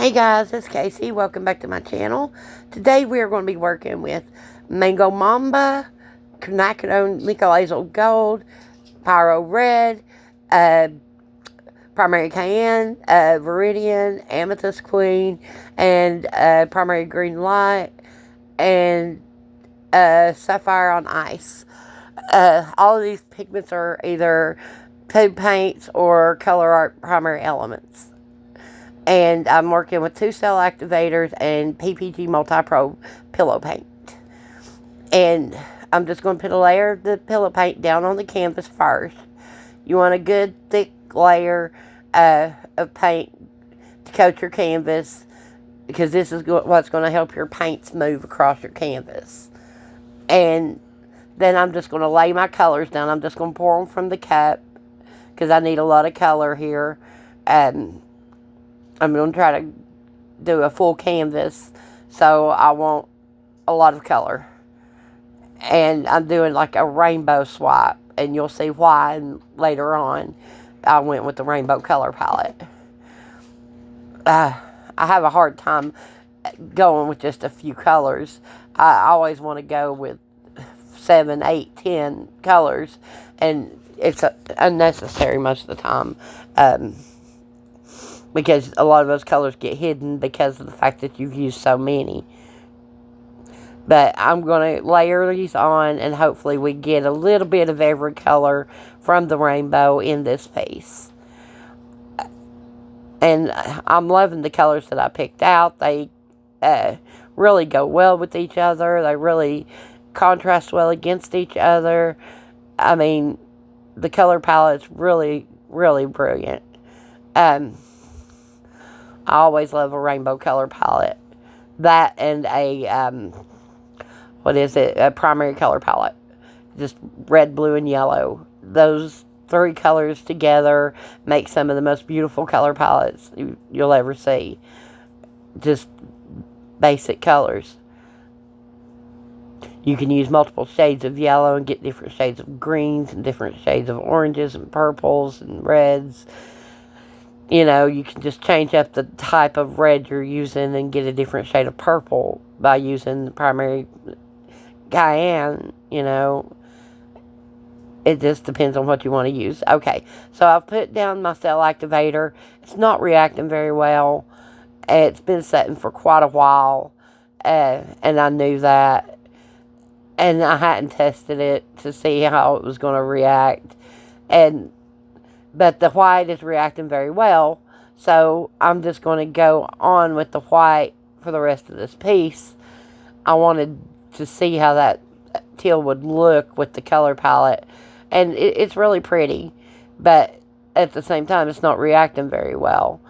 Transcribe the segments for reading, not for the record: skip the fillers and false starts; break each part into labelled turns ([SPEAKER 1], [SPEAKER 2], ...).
[SPEAKER 1] Hey guys, it's Casey. Welcome back to my channel. Today we are going to be working with Mango Mamba, Quinacridone Nickel Gold, Pyro Red, Primary Cayenne, Viridian, Amethyst Queen, and Primary Green Light, and Sapphire on Ice. All of these pigments are either tube paints or color art primary elements. And I'm working with 2 cell activators and PPG Multi-Pro pillow paint. And I'm just going to put a layer of the pillow paint down on the canvas first. You want a good thick layer of paint to coat your canvas, because this is what's going to help your paints move across your canvas. And then I'm just going to lay my colors down. I'm just going to pour them from the cup because I need a lot of color here. I'm going to try to do a full canvas, so I want a lot of color. And I'm doing like a rainbow swipe, and you'll see why later on I went with the rainbow color palette. I have a hard time going with just a few colors. I always want to go with 7, 8, 10 colors, and it's unnecessary most of the time. Because a lot of those colors get hidden because of the fact that you've used so many. But I'm going to layer these on, and hopefully we get a little bit of every color from the rainbow in this piece. And I'm loving the colors that I picked out. They really go well with each other. They really contrast well against each other. I mean, the color palette's really, really brilliant. I always love a rainbow color palette. That and a, a primary color palette. Just red, blue, and yellow. Those 3 colors together make some of the most beautiful color palettes you'll ever see. Just basic colors. You can use multiple shades of yellow and get different shades of greens and different shades of oranges and purples and reds. You know, you can just change up the type of red you're using and get a different shade of purple by using the primary cayenne, you know. It just depends on what you want to use. Okay, so I've put down my cell activator. It's not reacting very well. It's been sitting for quite a while, and I knew that. And I hadn't tested it to see how it was going to react. But the white is reacting very well, so I'm just going to go on with the white for the rest of this piece. I wanted to see how that teal would look with the color palette, and it's really pretty, but at the same time, it's not reacting very well.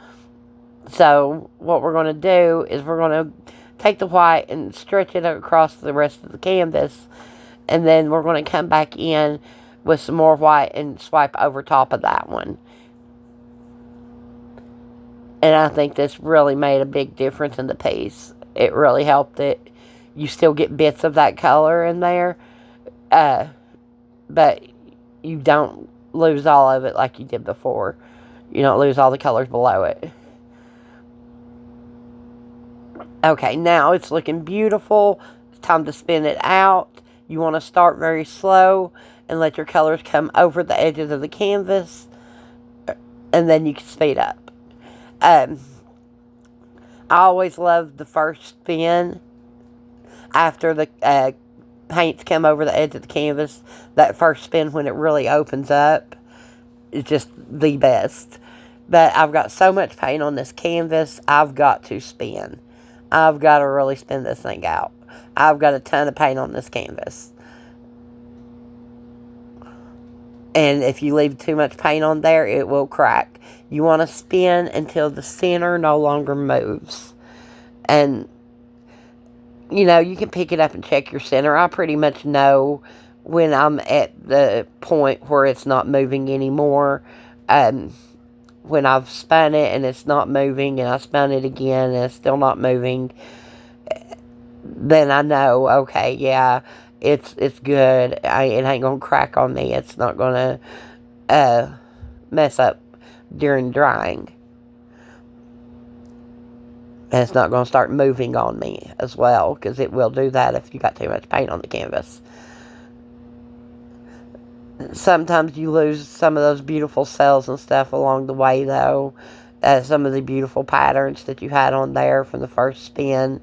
[SPEAKER 1] So what we're going to do is we're going to take the white and stretch it across the rest of the canvas, and then we're going to come back in with some more white and swipe over top of that one. And I think this really made a big difference in the piece. It really helped it. You still get bits of that color in there, but you don't lose all of it like you did before. You don't lose all the colors below it. Okay, now it's looking beautiful. It's time to spin it out. You want to start very slow and let your colors come over the edges of the canvas, and then you can speed up. I always love the first spin after the paints come over the edge of the canvas. That first spin when it really opens up is just the best. But I've got so much paint on this canvas, I've got to spin. I've got to really spin this thing out. I've got a ton of paint on this canvas. And if you leave too much paint on there, it will crack. You want to spin until the center no longer moves. And, you know, you can pick it up and check your center. I pretty much know when I'm at the point where it's not moving anymore. When I've spun it and it's not moving, and I spun it again and it's still not moving, then I know, okay, yeah, it's good. It ain't gonna crack on me. It's not gonna mess up during drying. And it's not going to start moving on me as well, because it will do that if you got too much paint on the canvas. Sometimes you lose some of those beautiful cells and stuff along the way, though. Some of the beautiful patterns that you had on there from the first spin.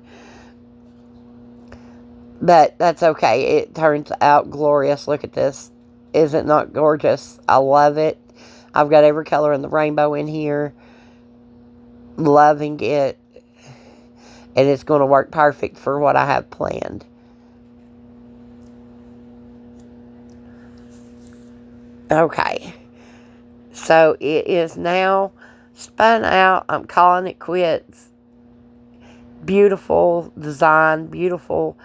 [SPEAKER 1] But that's okay. It turns out glorious. Look at this. Is it not gorgeous? I love it. I've got every color in the rainbow in here. Loving it. And it's going to work perfect for what I have planned. Okay. So it is now spun out. I'm calling it quits. Beautiful design. Beautiful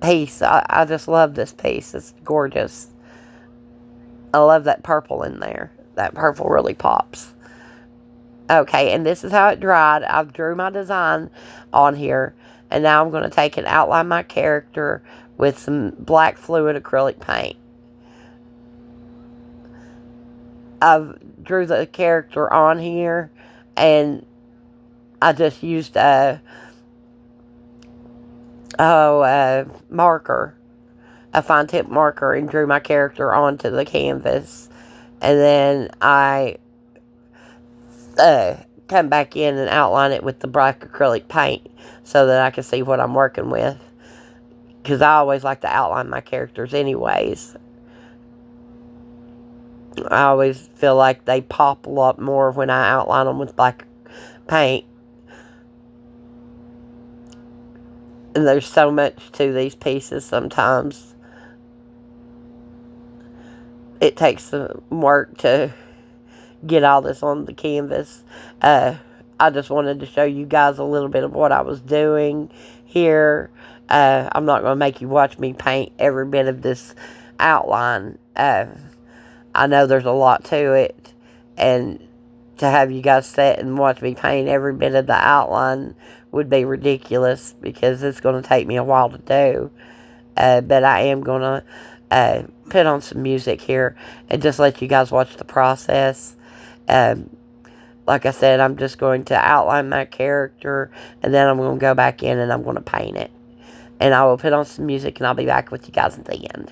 [SPEAKER 1] piece. I just love this piece. It's gorgeous. I love that purple in there. That purple really pops. Okay, and this is how it dried. I've drew my design on here. And now I'm going to take and outline my character with some black fluid acrylic paint. I've drew the character on here. And I just used marker, a fine tip marker, and drew my character onto the canvas. And then I come back in and outline it with the black acrylic paint so that I can see what I'm working with, because I always like to outline my characters anyways. I always feel like they pop a lot more when I outline them with black paint. And there's so much to these pieces sometimes. It takes some work to get all this on the canvas. I just wanted to show you guys a little bit of what I was doing here. I'm not going to make you watch me paint every bit of this outline. I know there's a lot to it. And to have you guys sit and watch me paint every bit of the outline would be ridiculous, because it's going to take me a while to do. But I am going to put on some music here and just let you guys watch the process. Like I said, I'm just going to outline my character, and then I'm going to go back in and I'm going to paint it. And I will put on some music, and I'll be back with you guys at the end.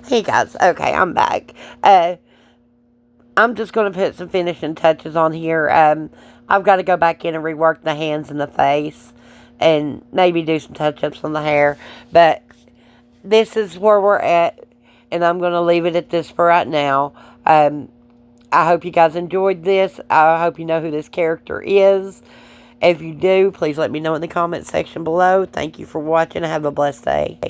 [SPEAKER 1] Hey guys, okay, I'm back. I'm just going to put some finishing touches on here. I've got to go back in and rework the hands and the face and maybe do some touch-ups on the hair. But this is where we're at, and I'm going to leave it at this for right now. I hope you guys enjoyed this. I hope you know who this character is. If you do, please let me know in the comment section below. Thank you for watching. Have a blessed day.